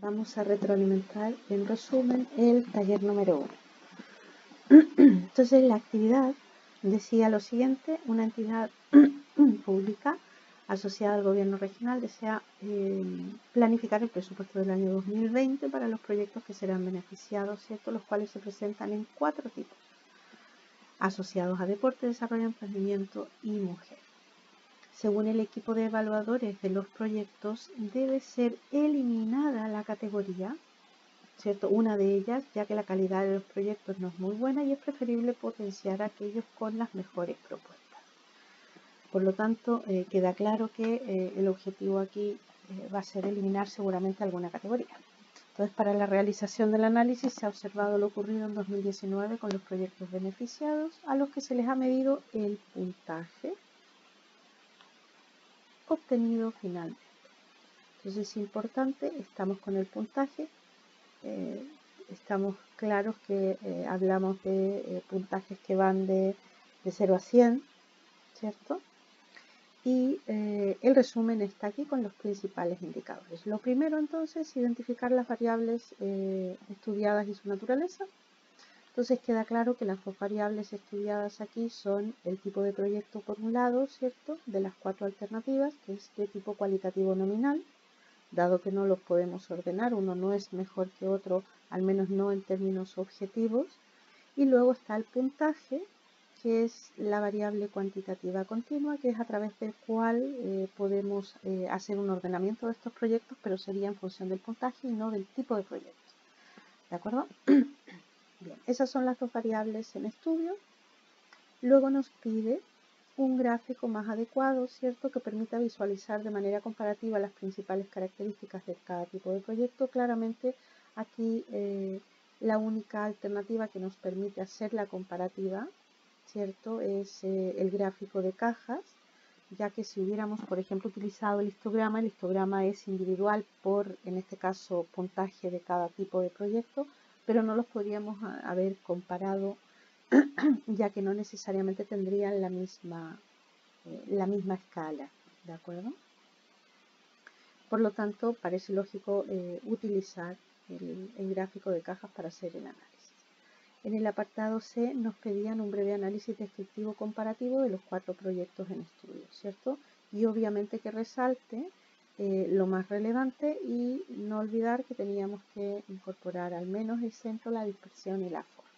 vamos a retroalimentar en resumen el taller número 1. Entonces la actividad decía lo siguiente: una entidad pública asociada al gobierno regional desea planificar el presupuesto del año 2020 para los proyectos que serán beneficiados, ¿cierto? Los cuales se presentan en 4 tipos: asociados a deporte, desarrollo, emprendimiento y mujer. Según el equipo de evaluadores de los proyectos, debe ser eliminada la categoría, ¿cierto? Una de ellas, ya que la calidad de los proyectos no es muy buena y es preferible potenciar aquellos con las mejores propuestas. Por lo tanto, queda claro que el objetivo aquí va a ser eliminar seguramente alguna categoría. Entonces, para la realización del análisis se ha observado lo ocurrido en 2019 con los proyectos beneficiados, a los que se les ha medido el puntaje obtenido finalmente. Entonces es importante, estamos con el puntaje, estamos claros que hablamos de puntajes que van de 0 a 100, ¿cierto? Y el resumen está aquí con los principales indicadores. Lo primero, entonces, identificar las variables estudiadas y su naturaleza. Entonces queda claro que las 2 variables estudiadas aquí son el tipo de proyecto por un lado, ¿cierto? De las 4 alternativas, que es de tipo cualitativo nominal, dado que no los podemos ordenar, uno no es mejor que otro, al menos no en términos objetivos. Y luego está el puntaje, que es la variable cuantitativa continua, que es a través del cual podemos hacer un ordenamiento de estos proyectos, pero sería en función del puntaje y no del tipo de proyecto. ¿De acuerdo? Bien, esas son las 2 variables en estudio. Luego nos pide un gráfico más adecuado, ¿cierto?, que permita visualizar de manera comparativa las principales características de cada tipo de proyecto. Claramente aquí la única alternativa que nos permite hacer la comparativa, ¿cierto?, es el gráfico de cajas, ya que si hubiéramos, por ejemplo, utilizado el histograma es individual por, en este caso, puntaje de cada tipo de proyecto, pero no los podríamos haber comparado, ya que no necesariamente tendrían la misma escala, ¿de acuerdo? Por lo tanto, parece lógico utilizar el gráfico de cajas para hacer el análisis. En el apartado C nos pedían un breve análisis descriptivo comparativo de los 4 proyectos en estudio, ¿cierto? Y obviamente que resalte lo más relevante y no olvidar que teníamos que incorporar al menos el centro, la dispersión y la forma,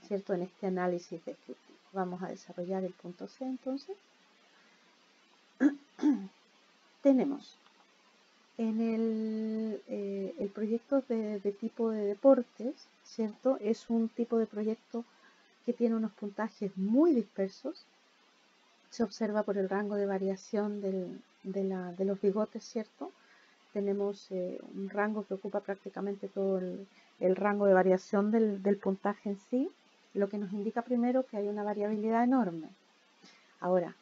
¿cierto? En este análisis descriptivo. Vamos a desarrollar el punto C entonces. Tenemos en el proyecto de tipo de deportes, ¿cierto? Es un tipo de proyecto que tiene unos puntajes muy dispersos. Se observa por el rango de variación de los bigotes, ¿cierto? Tenemos un rango que ocupa prácticamente todo el rango de variación del puntaje en sí, lo que nos indica primero que hay una variabilidad enorme. Ahora,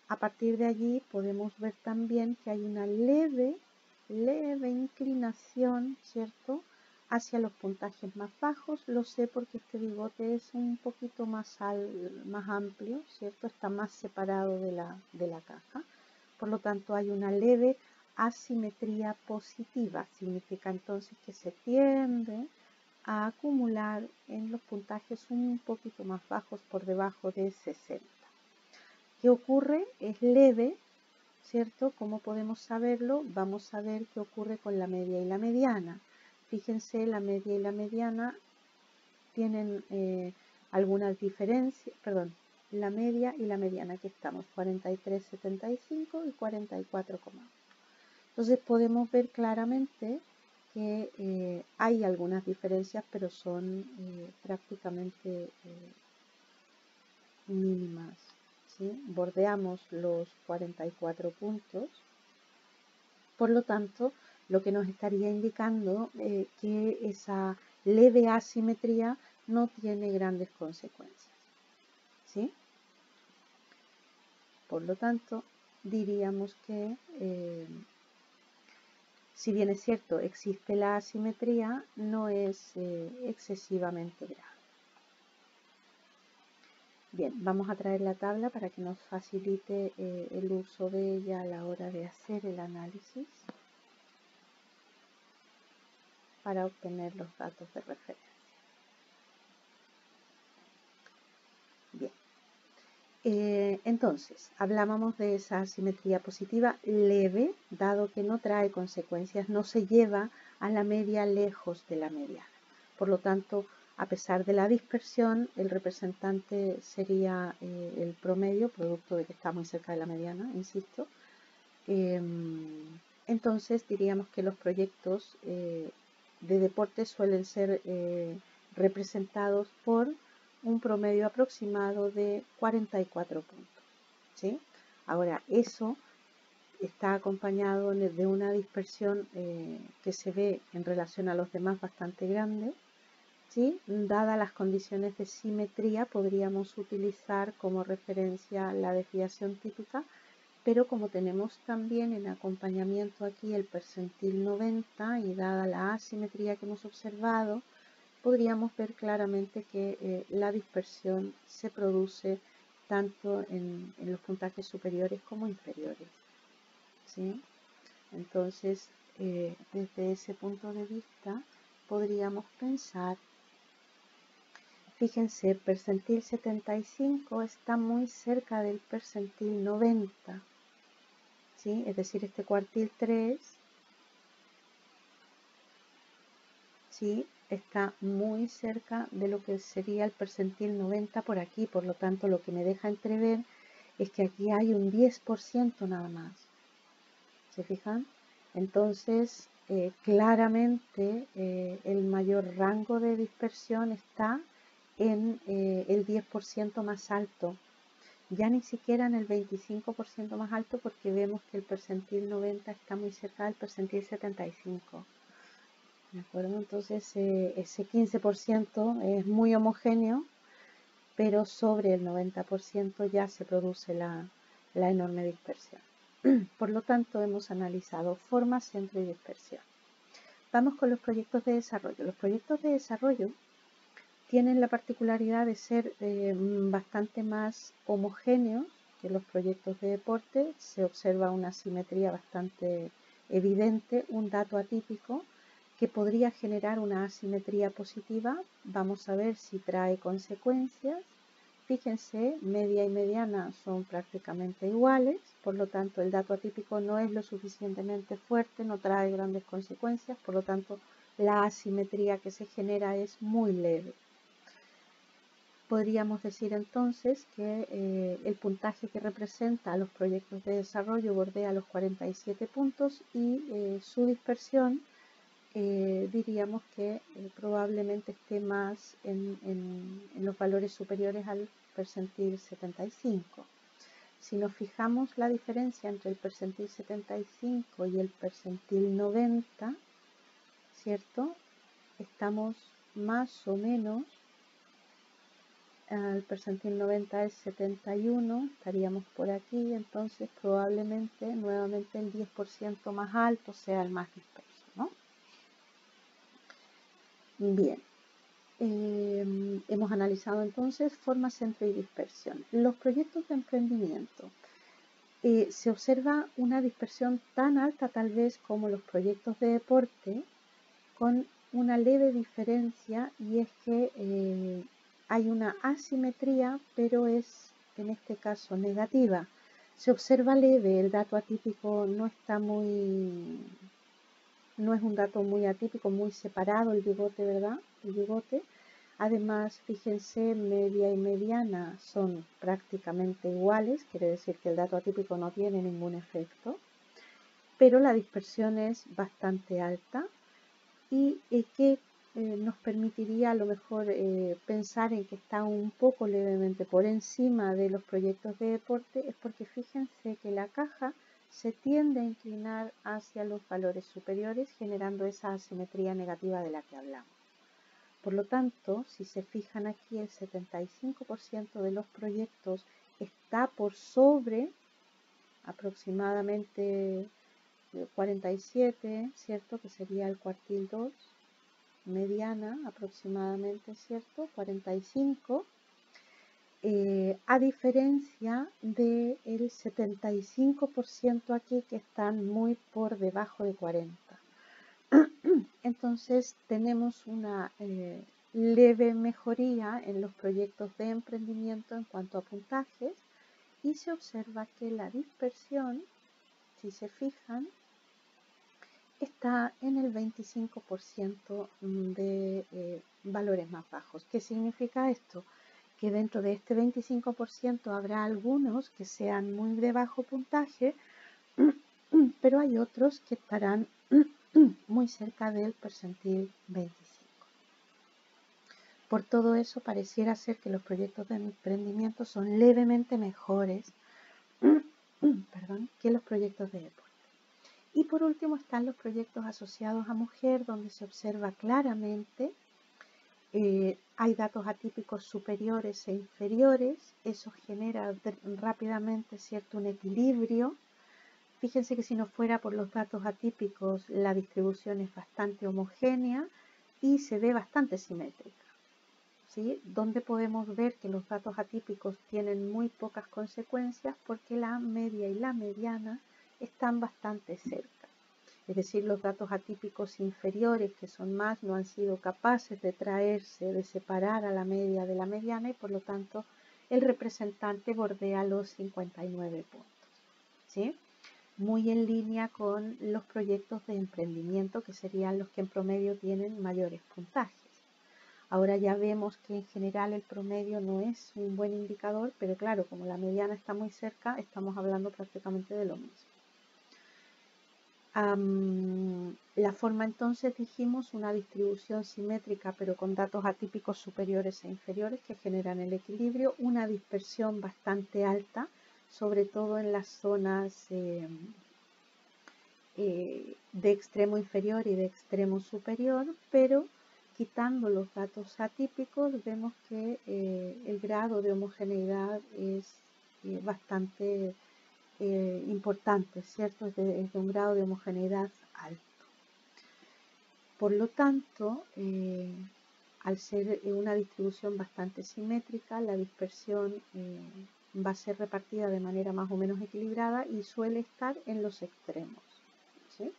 a partir de allí podemos ver también que hay una leve inclinación, ¿cierto?, hacia los puntajes más bajos. Lo sé porque este bigote es un poquito más amplio, ¿cierto? Está más separado de la caja. Por lo tanto, hay una leve asimetría positiva. Significa entonces que se tiende a acumular en los puntajes un poquito más bajos, por debajo de 60. ¿Qué ocurre? Es leve, ¿cierto? ¿Cómo podemos saberlo? Vamos a ver qué ocurre con la media y la mediana. Fíjense, la media y la mediana tienen algunas diferencias, perdón, la media y la mediana, aquí estamos, 43,75 y 44,1. Entonces podemos ver claramente que hay algunas diferencias, pero son prácticamente mínimas, ¿sí? Bordeamos los 44 puntos. Por lo tanto, lo que nos estaría indicando que esa leve asimetría no tiene grandes consecuencias, ¿sí? Por lo tanto, diríamos que si bien es cierto, existe la asimetría, no es excesivamente grave. Bien, vamos a traer la tabla para que nos facilite el uso de ella a la hora de hacer el análisis. para obtener los datos de referencia. Bien. Entonces, hablábamos de esa asimetría positiva leve, dado que no trae consecuencias, no se lleva a la media lejos de la mediana. Por lo tanto, a pesar de la dispersión, el representante sería el promedio, producto de que está muy cerca de la mediana, insisto. Entonces, diríamos que los proyectos de deporte suelen ser representados por un promedio aproximado de 44 puntos, ¿sí? Ahora, eso está acompañado de una dispersión que se ve en relación a los demás bastante grande, ¿sí? Dadas las condiciones de simetría, podríamos utilizar como referencia la desviación típica, pero como tenemos también en acompañamiento aquí el percentil 90 y dada la asimetría que hemos observado, podríamos ver claramente que la dispersión se produce tanto en los puntajes superiores como inferiores, ¿sí? Entonces, desde ese punto de vista, podríamos pensar, fíjense, el percentil 75 está muy cerca del percentil 90, ¿sí? Es decir, este cuartil 3, ¿sí? Está muy cerca de lo que sería el percentil 90 por aquí, por lo tanto lo que me deja entrever es que aquí hay un 10% nada más, ¿se fijan? Entonces claramente el mayor rango de dispersión está en el 10% más alto, ya ni siquiera en el 25% más alto, porque vemos que el percentil 90 está muy cerca del percentil 75. ¿De acuerdo? Entonces ese 15% es muy homogéneo, pero sobre el 90% ya se produce la enorme dispersión. Por lo tanto, hemos analizado forma, centro y dispersión. Vamos con los proyectos de desarrollo. Los proyectos de desarrollo tienen la particularidad de ser bastante más homogéneos que los proyectos de deporte. Se observa una simetría bastante evidente, un dato atípico que podría generar una asimetría positiva. Vamos a ver si trae consecuencias. Fíjense, media y mediana son prácticamente iguales, por lo tanto el dato atípico no es lo suficientemente fuerte, no trae grandes consecuencias, por lo tanto la asimetría que se genera es muy leve. Podríamos decir entonces que el puntaje que representa a los proyectos de desarrollo bordea los 47 puntos y su dispersión diríamos que probablemente esté más en los valores superiores al percentil 75. Si nos fijamos la diferencia entre el percentil 75 y el percentil 90, ¿cierto? Estamos más o menos, el percentil 90 es 71, estaríamos por aquí, entonces probablemente nuevamente el 10% más alto sea el más disperso, ¿no? Bien, hemos analizado entonces forma, centro y dispersión. Los proyectos de emprendimiento. Se observa una dispersión tan alta tal vez como los proyectos de deporte, con una leve diferencia, y es que hay una asimetría, pero es en este caso negativa. Se observa leve, el dato atípico no está no es un dato muy atípico, muy separado el bigote, ¿verdad? El bigote. Además, fíjense, media y mediana son prácticamente iguales, quiere decir que el dato atípico no tiene ningún efecto, pero la dispersión es bastante alta y que nos permitiría a lo mejor pensar en que está un poco levemente por encima de los proyectos de deporte, es porque fíjense que la caja se tiende a inclinar hacia los valores superiores, generando esa asimetría negativa de la que hablamos. Por lo tanto, si se fijan aquí, el 75% de los proyectos está por sobre aproximadamente 47, ¿cierto? Que sería el cuartil 2, mediana aproximadamente, ¿cierto? 45, a diferencia del 75% aquí que están muy por debajo de 40. Entonces tenemos una leve mejoría en los proyectos de emprendimiento en cuanto a puntajes y se observa que la dispersión, si se fijan, está en el 25% de valores más bajos. ¿Qué significa esto? Que dentro de este 25% habrá algunos que sean muy de bajo puntaje, pero hay otros que estarán muy cerca del percentil 25. Por todo eso, pareciera ser que los proyectos de emprendimiento son levemente mejores que los proyectos de deporte. Y por último están los proyectos asociados a mujer, donde se observa claramente, hay datos atípicos superiores e inferiores, eso genera rápidamente un equilibrio. Fíjense que si no fuera por los datos atípicos, la distribución es bastante homogénea y se ve bastante simétrica, ¿sí? Donde podemos ver que los datos atípicos tienen muy pocas consecuencias porque la media y la mediana están bastante cerca. Es decir, los datos atípicos inferiores, que son más, no han sido capaces de traerse, de separar a la media de la mediana y por lo tanto el representante bordea los 59 puntos, ¿sí? Muy en línea con los proyectos de emprendimiento, que serían los que en promedio tienen mayores puntajes. Ahora ya vemos que en general el promedio no es un buen indicador, pero claro, como la mediana está muy cerca, estamos hablando prácticamente de lo mismo. La forma entonces, dijimos, una distribución simétrica pero con datos atípicos superiores e inferiores que generan el equilibrio, una dispersión bastante alta, sobre todo en las zonas de extremo inferior y de extremo superior, pero quitando los datos atípicos vemos que el grado de homogeneidad es bastante importante, ¿cierto? Es de un grado de homogeneidad alto. Por lo tanto, al ser una distribución bastante simétrica, la dispersión va a ser repartida de manera más o menos equilibrada y suele estar en los extremos, ¿sí?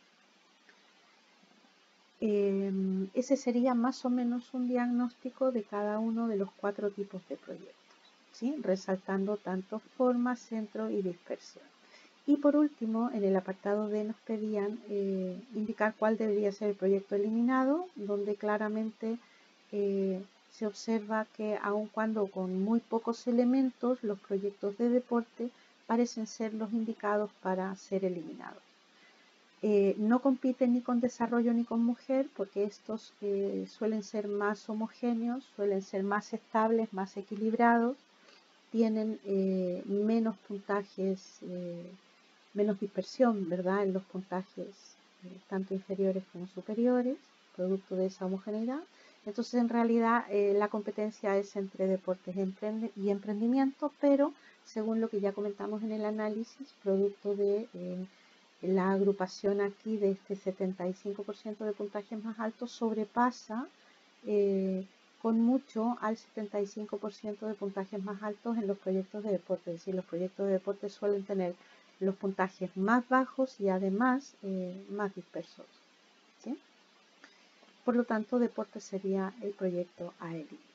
Ese sería más o menos un diagnóstico de cada uno de los 4 tipos de proyectos, ¿sí? Resaltando tanto forma, centro y dispersión. Y por último, en el apartado D nos pedían indicar cuál debería ser el proyecto eliminado, donde claramente se observa que aun cuando con muy pocos elementos, los proyectos de deporte parecen ser los indicados para ser eliminados. No compiten ni con desarrollo ni con mujer, porque estos suelen ser más homogéneos, suelen ser más estables, más equilibrados, tienen menos puntajes, menos dispersión, ¿verdad?, en los puntajes tanto inferiores como superiores, producto de esa homogeneidad. Entonces, en realidad, la competencia es entre deportes y emprendimiento, pero según lo que ya comentamos en el análisis, producto de la agrupación aquí de este 75% de puntajes más altos, sobrepasa con mucho al 75% de puntajes más altos en los proyectos de deporte. Es decir, los proyectos de deporte suelen tener los puntajes más bajos y además más dispersos, ¿sí? Por lo tanto, deporte sería el proyecto a eliminar.